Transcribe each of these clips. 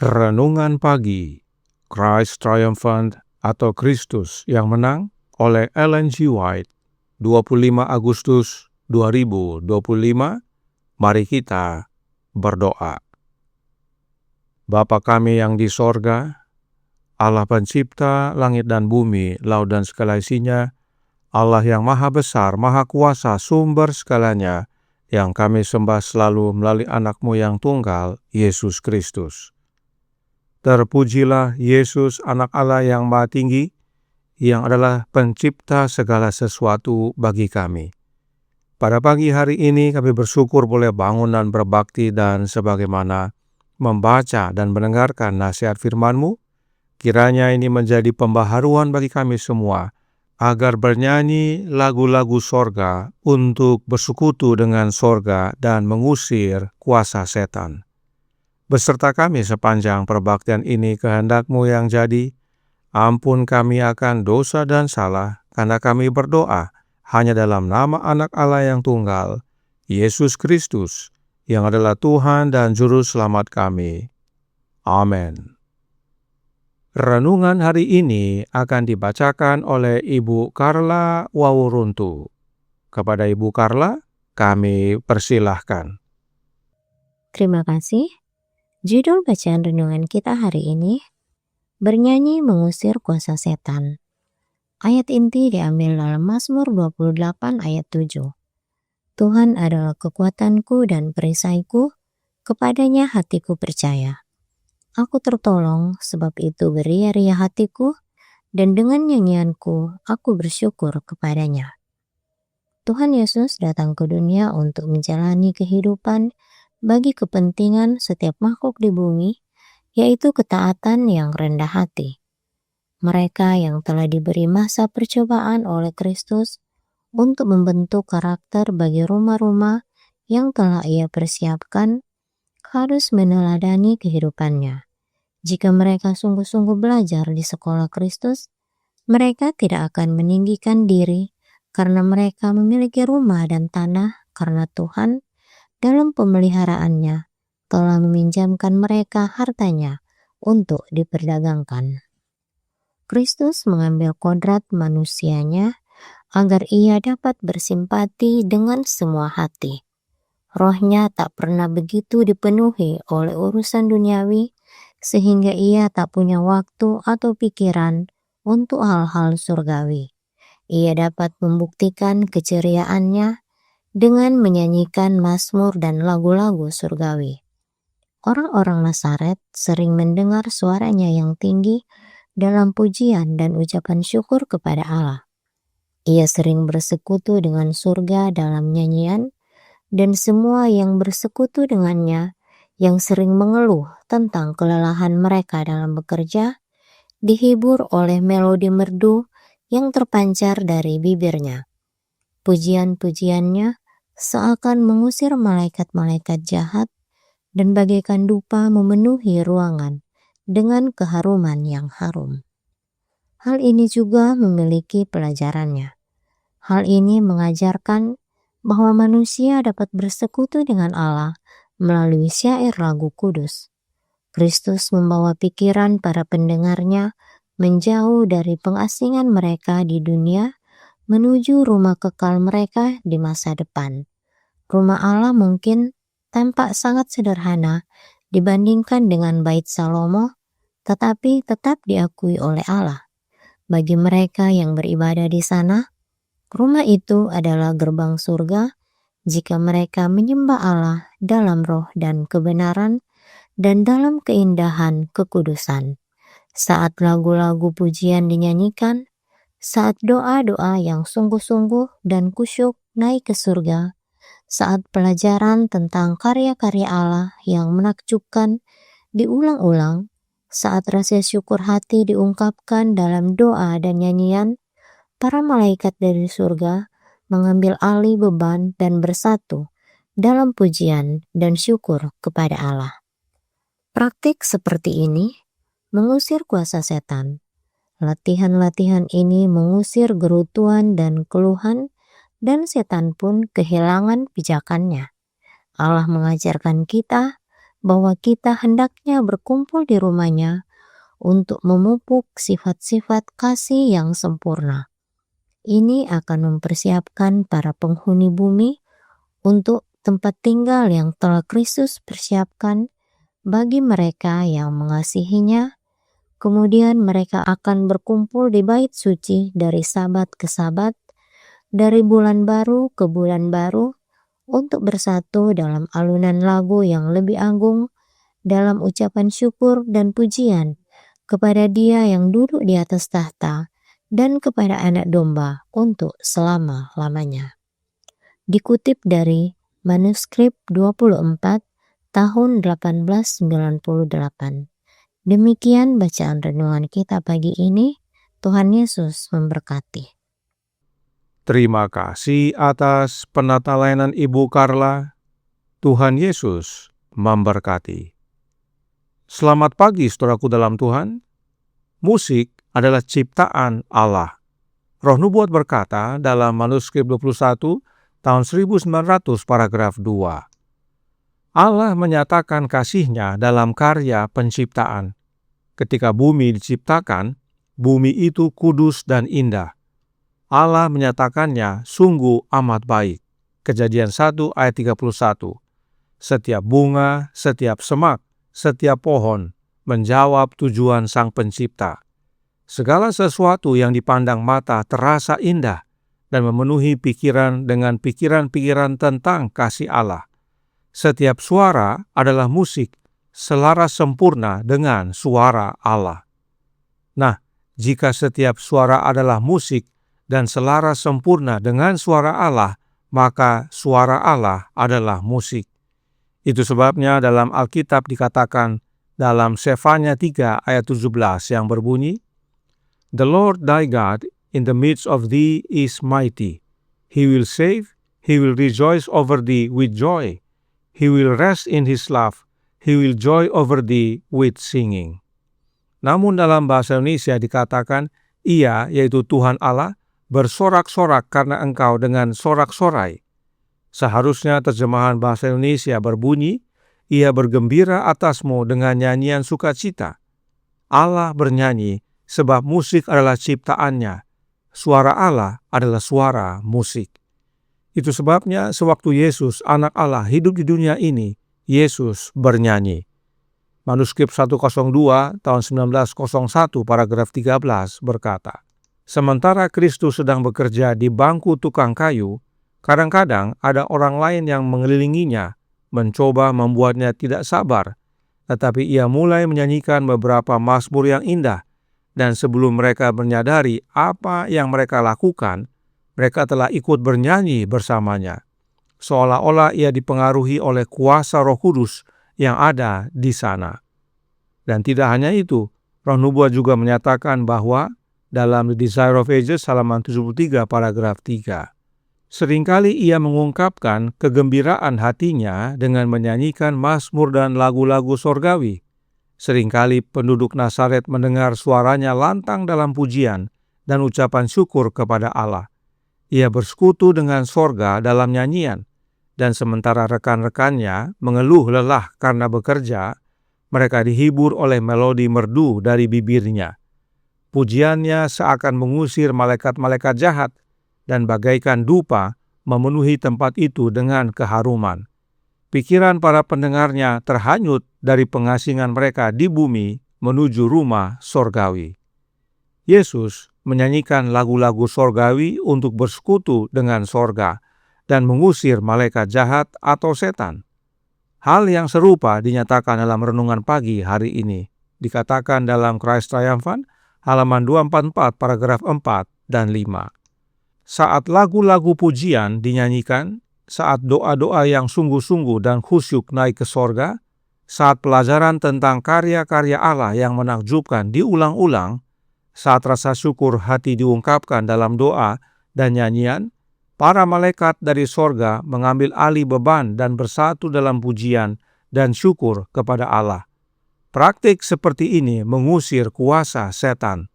Renungan Pagi, Christ Triumphant atau Kristus yang Menang oleh Ellen G. White, 25 Agustus 2025. Mari kita berdoa. Bapa kami yang di sorga, Allah pencipta langit dan bumi, laut dan segala isinya, Allah yang maha besar, maha kuasa, sumber segalanya, yang kami sembah selalu melalui anak-Mu yang tunggal, Yesus Kristus. Terpujilah Yesus, anak Allah yang maha tinggi, yang adalah pencipta segala sesuatu bagi kami. Pada pagi hari ini kami bersyukur boleh bangun dan berbakti, dan sebagaimana membaca dan mendengarkan nasihat firman-Mu, kiranya ini menjadi pembaharuan bagi kami semua, agar bernyanyi lagu-lagu sorga untuk bersekutu dengan sorga dan mengusir kuasa setan. Beserta kami sepanjang perbaktian ini, kehendak-Mu yang jadi. Ampun kami akan dosa dan salah, karena kami berdoa hanya dalam nama anak Allah yang tunggal, Yesus Kristus, yang adalah Tuhan dan Juru Selamat kami. Amin. Renungan hari ini akan dibacakan oleh Ibu Carla Wawuruntu. Kepada Ibu Carla, kami persilahkan. Terima kasih. Judul bacaan renungan kita hari ini, Bernyanyi Mengusir Kuasa Setan. Ayat inti diambil dalam Mazmur 28 ayat 7. Tuhan adalah kekuatanku dan perisaiku, kepadanya hatiku percaya. Aku tertolong, sebab itu beria-ria hatiku, dan dengan nyanyianku aku bersyukur kepadanya. Tuhan Yesus datang ke dunia untuk menjalani kehidupan bagi kepentingan setiap makhluk di bumi, yaitu ketaatan yang rendah hati. Mereka yang telah diberi masa percobaan oleh Kristus untuk membentuk karakter bagi rumah-rumah yang telah Ia persiapkan, harus meneladani kehidupannya. Jika mereka sungguh-sungguh belajar di sekolah Kristus, mereka tidak akan meninggikan diri karena mereka memiliki rumah dan tanah, karena Tuhan dalam pemeliharaannya telah meminjamkan mereka hartanya untuk diperdagangkan. Kristus mengambil kodrat manusianya agar ia dapat bersimpati dengan semua hati. Rohnya tak pernah begitu dipenuhi oleh urusan duniawi sehingga ia tak punya waktu atau pikiran untuk hal-hal surgawi. Ia dapat membuktikan keceriaannya dengan menyanyikan mazmur dan lagu-lagu surgawi. Orang-orang Nazaret sering mendengar suaranya yang tinggi dalam pujian dan ucapan syukur kepada Allah. Ia sering bersekutu dengan surga dalam nyanyian, dan semua yang bersekutu dengannya, yang sering mengeluh tentang kelelahan mereka dalam bekerja, dihibur oleh melodi merdu yang terpancar dari bibirnya. Pujian-pujiannya seakan mengusir malaikat-malaikat jahat dan bagaikan dupa memenuhi ruangan dengan keharuman yang harum. Hal ini juga memiliki pelajarannya. Hal ini mengajarkan bahwa manusia dapat bersekutu dengan Allah melalui syair lagu kudus. Kristus membawa pikiran para pendengarnya menjauh dari pengasingan mereka di dunia menuju rumah kekal mereka di masa depan. Rumah Allah mungkin tampak sangat sederhana dibandingkan dengan Bait Salomo, tetapi tetap diakui oleh Allah. Bagi mereka yang beribadah di sana, rumah itu adalah gerbang surga jika mereka menyembah Allah dalam roh dan kebenaran dan dalam keindahan kekudusan. Saat lagu-lagu pujian dinyanyikan, saat doa-doa yang sungguh-sungguh dan kusyuk naik ke surga, saat pelajaran tentang karya-karya Allah yang menakjubkan diulang-ulang, saat rasa syukur hati diungkapkan dalam doa dan nyanyian, para malaikat dari surga mengambil alih beban dan bersatu dalam pujian dan syukur kepada Allah. Praktik seperti ini mengusir kuasa setan. Latihan-latihan ini mengusir gerutuan dan keluhan, dan setan pun kehilangan pijakannya. Allah mengajarkan kita bahwa kita hendaknya berkumpul di rumahnya untuk memupuk sifat-sifat kasih yang sempurna. Ini akan mempersiapkan para penghuni bumi untuk tempat tinggal yang telah Kristus persiapkan bagi mereka yang mengasihinya. Kemudian mereka akan berkumpul di bait suci dari sabat ke sabat, dari bulan baru ke bulan baru, untuk bersatu dalam alunan lagu yang lebih agung, dalam ucapan syukur dan pujian kepada Dia yang duduk di atas tahta dan kepada Anak Domba untuk selama-lamanya. Dikutip dari manuskrip 24 tahun 1898. Demikian bacaan renungan kita pagi ini. Tuhan Yesus memberkati. Terima kasih atas penata layanan Ibu Carla. Tuhan Yesus memberkati. Selamat pagi saudaraku dalam Tuhan. Musik adalah ciptaan Allah. Roh Nubuat berkata dalam manuskrip 21 tahun 1900 paragraf 2. Allah menyatakan kasih-Nya dalam karya penciptaan. Ketika bumi diciptakan, bumi itu kudus dan indah. Allah menyatakannya sungguh amat baik. Kejadian 1 ayat 31. Setiap bunga, setiap semak, setiap pohon menjawab tujuan Sang Pencipta. Segala sesuatu yang dipandang mata terasa indah dan memenuhi pikiran dengan pikiran-pikiran tentang kasih Allah. Setiap suara adalah musik, selaras sempurna dengan suara Allah. Nah, jika setiap suara adalah musik dan selaras sempurna dengan suara Allah, maka suara Allah adalah musik. Itu sebabnya dalam Alkitab dikatakan dalam Sefanya 3 ayat 17 yang berbunyi, "The Lord thy God in the midst of thee is mighty. He will save, he will rejoice over thee with joy. He will rest in his love, he will joy over thee with singing." Namun dalam bahasa Indonesia dikatakan, Ia, yaitu Tuhan Allah, bersorak-sorak karena engkau dengan sorak-sorai. Seharusnya terjemahan bahasa Indonesia berbunyi, Ia bergembira atasmu dengan nyanyian sukacita. Allah bernyanyi sebab musik adalah ciptaannya. Suara Allah adalah suara musik. Itu sebabnya sewaktu Yesus, anak Allah, hidup di dunia ini, Yesus bernyanyi. Manuskrip 102 tahun 1901 paragraf 13 berkata, "Sementara Kristus sedang bekerja di bangku tukang kayu, kadang-kadang ada orang lain yang mengelilinginya, mencoba membuatnya tidak sabar, tetapi ia mulai menyanyikan beberapa mazmur yang indah, dan sebelum mereka menyadari apa yang mereka lakukan, mereka telah ikut bernyanyi bersamanya, seolah-olah ia dipengaruhi oleh kuasa Roh Kudus yang ada di sana." Dan tidak hanya itu, Roh Nubuat juga menyatakan bahwa dalam The Desire of Ages halaman 73 paragraf 3, seringkali ia mengungkapkan kegembiraan hatinya dengan menyanyikan mazmur dan lagu-lagu sorgawi. Seringkali penduduk Nazaret mendengar suaranya lantang dalam pujian dan ucapan syukur kepada Allah. Ia bersekutu dengan sorga dalam nyanyian, dan sementara rekan-rekannya mengeluh lelah karena bekerja, mereka dihibur oleh melodi merdu dari bibirnya. Pujiannya seakan mengusir malaikat-malaikat jahat, dan bagaikan dupa memenuhi tempat itu dengan keharuman. Pikiran para pendengarnya terhanyut dari pengasingan mereka di bumi menuju rumah sorgawi. Yesus menyanyikan lagu-lagu sorgawi untuk bersekutu dengan sorga dan mengusir malaikat jahat atau setan. Hal yang serupa dinyatakan dalam renungan pagi hari ini. Dikatakan dalam Christ Triumphant, halaman 244, paragraf 4 dan 5. Saat lagu-lagu pujian dinyanyikan, saat doa-doa yang sungguh-sungguh dan khusyuk naik ke sorga, saat pelajaran tentang karya-karya Allah yang menakjubkan diulang-ulang, saat rasa syukur hati diungkapkan dalam doa dan nyanyian, para malaikat dari sorga mengambil alih beban dan bersatu dalam pujian dan syukur kepada Allah. Praktik seperti ini mengusir kuasa setan.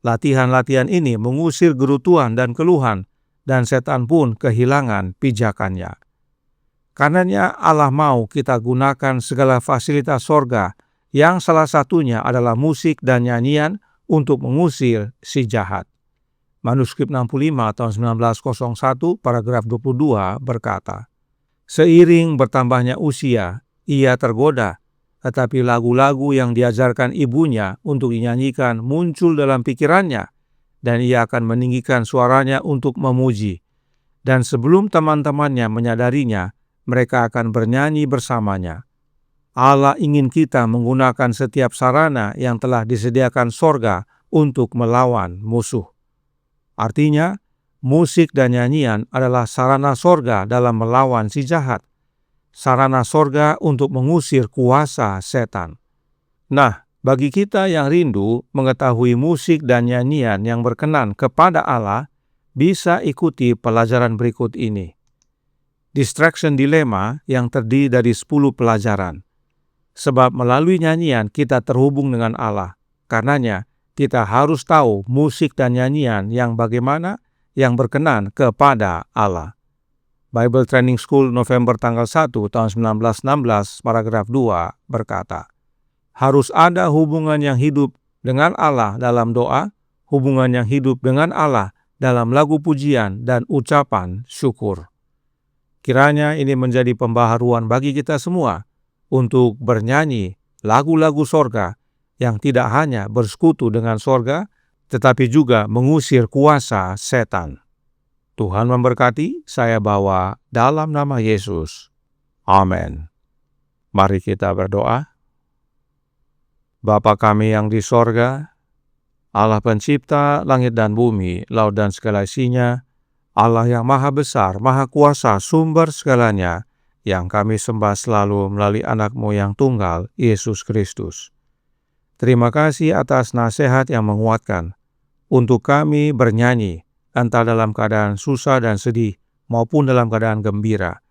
Latihan-latihan ini mengusir gerutuan dan keluhan, dan setan pun kehilangan pijakannya. Karenanya Allah mau kita gunakan segala fasilitas sorga, yang salah satunya adalah musik dan nyanyian untuk mengusir si jahat. Manuskrip 65 tahun 1901 paragraf 22 berkata, "Seiring bertambahnya usia, ia tergoda, tetapi lagu-lagu yang diajarkan ibunya untuk dinyanyikan muncul dalam pikirannya, dan ia akan meninggikan suaranya untuk memuji. Dan sebelum teman-temannya menyadarinya, mereka akan bernyanyi bersamanya." Allah ingin kita menggunakan setiap sarana yang telah disediakan sorga untuk melawan musuh. Artinya, musik dan nyanyian adalah sarana sorga dalam melawan si jahat. Sarana sorga untuk mengusir kuasa setan. Nah, bagi kita yang rindu mengetahui musik dan nyanyian yang berkenan kepada Allah, bisa ikuti pelajaran berikut ini. Distraction Dilemma yang terdiri dari 10 pelajaran. Sebab melalui nyanyian kita terhubung dengan Allah. Karenanya, kita harus tahu musik dan nyanyian yang bagaimana yang berkenan kepada Allah. Bible Training School November tanggal 1 tahun 1916 paragraf 2 berkata, harus ada hubungan yang hidup dengan Allah dalam doa, hubungan yang hidup dengan Allah dalam lagu pujian dan ucapan syukur. Kiranya ini menjadi pembaharuan bagi kita semua untuk bernyanyi lagu-lagu sorga yang tidak hanya bersekutu dengan sorga, tetapi juga mengusir kuasa setan. Tuhan memberkati, saya bawa dalam nama Yesus. Amin. Mari kita berdoa. Bapa kami yang di sorga, Allah pencipta langit dan bumi, laut dan segala isinya, Allah yang maha besar, maha kuasa, sumber segalanya, yang kami sembah selalu melalui anak-Mu yang tunggal, Yesus Kristus. Terima kasih atas nasihat yang menguatkan untuk kami bernyanyi, entah dalam keadaan susah dan sedih maupun dalam keadaan gembira,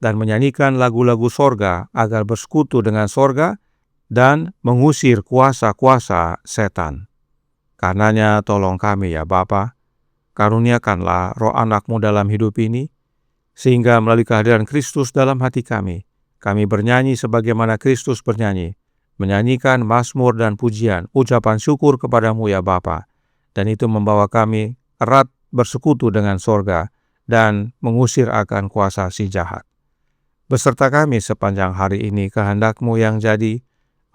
dan menyanyikan lagu-lagu sorga agar bersekutu dengan sorga dan mengusir kuasa-kuasa setan. Karenanya tolong kami ya Bapa, karuniakanlah roh anak-Mu dalam hidup ini, sehingga melalui kehadiran Kristus dalam hati kami bernyanyi sebagaimana Kristus bernyanyi, menyanyikan mazmur dan pujian, ucapan syukur kepadamu ya Bapa, dan itu membawa kami erat bersekutu dengan sorga dan mengusir akan kuasa si jahat. Beserta kami sepanjang hari ini kehendak-Mu yang jadi,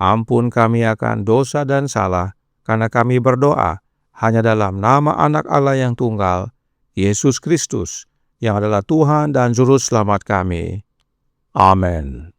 ampun kami akan dosa dan salah, karena kami berdoa hanya dalam nama anak Allah yang tunggal, Yesus Kristus, yang adalah Tuhan dan Juru Selamat kami. Amin.